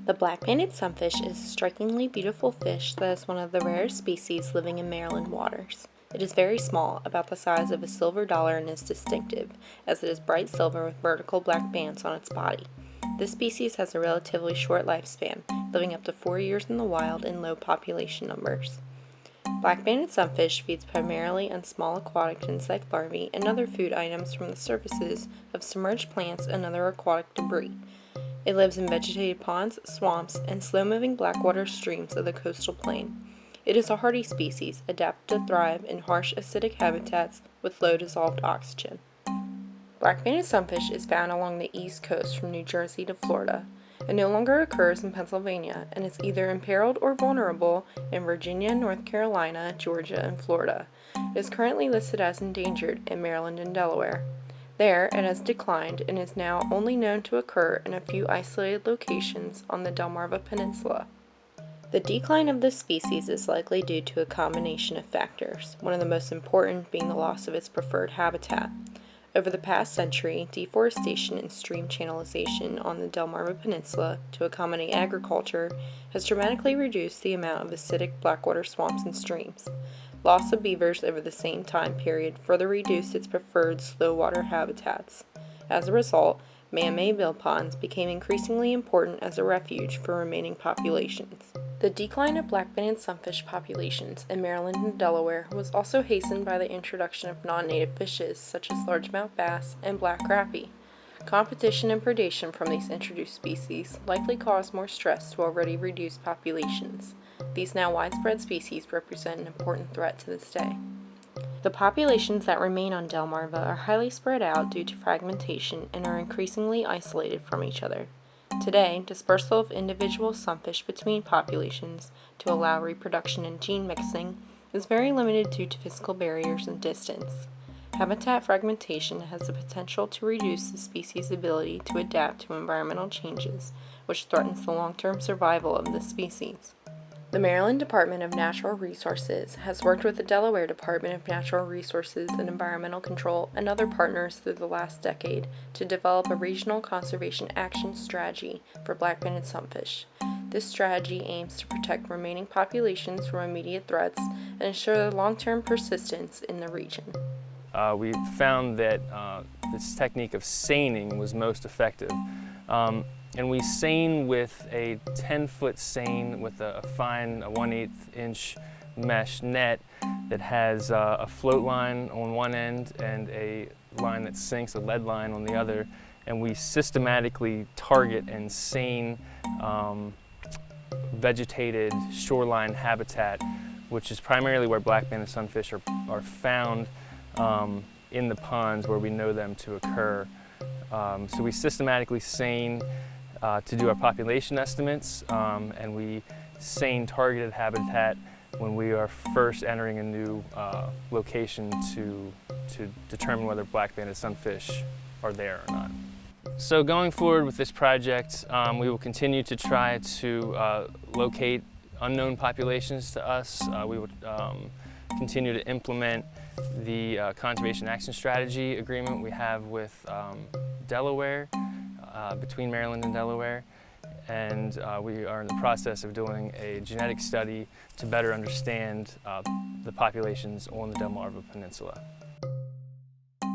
The black-banded sunfish is a strikingly beautiful fish that is one of the rarest species living in Maryland waters. It is very small, about the size of a silver dollar, and is distinctive, as it is bright silver with vertical black bands on its body. This species has a relatively short lifespan, living up to 4 years in the wild in low population numbers. Black-banded sunfish feeds primarily on small aquatic insect larvae and other food items from the surfaces of submerged plants and other aquatic debris. It lives in vegetated ponds, swamps, and slow-moving blackwater streams of the coastal plain. It is a hardy species, adapted to thrive in harsh acidic habitats with low dissolved oxygen. Black-banded sunfish is found along the east coast from New Jersey to Florida. It no longer occurs in Pennsylvania and is either imperiled or vulnerable in Virginia, North Carolina, Georgia, and Florida. It is currently listed as endangered in Maryland and Delaware. There, it has declined and is now only known to occur in a few isolated locations on the Delmarva Peninsula. The decline of this species is likely due to a combination of factors, one of the most important being the loss of its preferred habitat. Over the past century, deforestation and stream channelization on the Delmarva Peninsula to accommodate agriculture has dramatically reduced the amount of acidic blackwater swamps and streams. Loss of beavers over the same time period further reduced its preferred slow-water habitats. As a result, man-made mill ponds became increasingly important as a refuge for remaining populations. The decline of black-banded sunfish populations in Maryland and Delaware was also hastened by the introduction of non-native fishes such as largemouth bass and black crappie. Competition and predation from these introduced species likely caused more stress to already reduced populations. These now widespread species represent an important threat to this day. The populations that remain on Delmarva are highly spread out due to fragmentation and are increasingly isolated from each other. Today, dispersal of individual sunfish between populations to allow reproduction and gene mixing is very limited due to physical barriers and distance. Habitat fragmentation has the potential to reduce the species' ability to adapt to environmental changes, which threatens the long-term survival of the species. The Maryland Department of Natural Resources has worked with the Delaware Department of Natural Resources and Environmental Control and other partners through the last decade to develop a regional conservation action strategy for black-banded sunfish. This strategy aims to protect remaining populations from immediate threats and ensure their long-term persistence in the region. We found that this technique of seining was most effective. And we seine with a 10-foot seine with a fine 1/8 inch mesh net that has a float line on one end and a line that sinks, a lead line on the other. And we systematically target and seine vegetated shoreline habitat, which is primarily where black-banded sunfish are found in the ponds where we know them to occur. So we systematically seine to do our population estimates, and we seine targeted habitat when we are first entering a new location to determine whether black-banded sunfish are there or not. So going forward with this project, we will continue to try to locate unknown populations to us. We will continue to implement the Conservation Action Strategy agreement we have with Delaware, between Maryland and Delaware, and we are in the process of doing a genetic study to better understand the populations on the Delmarva Peninsula.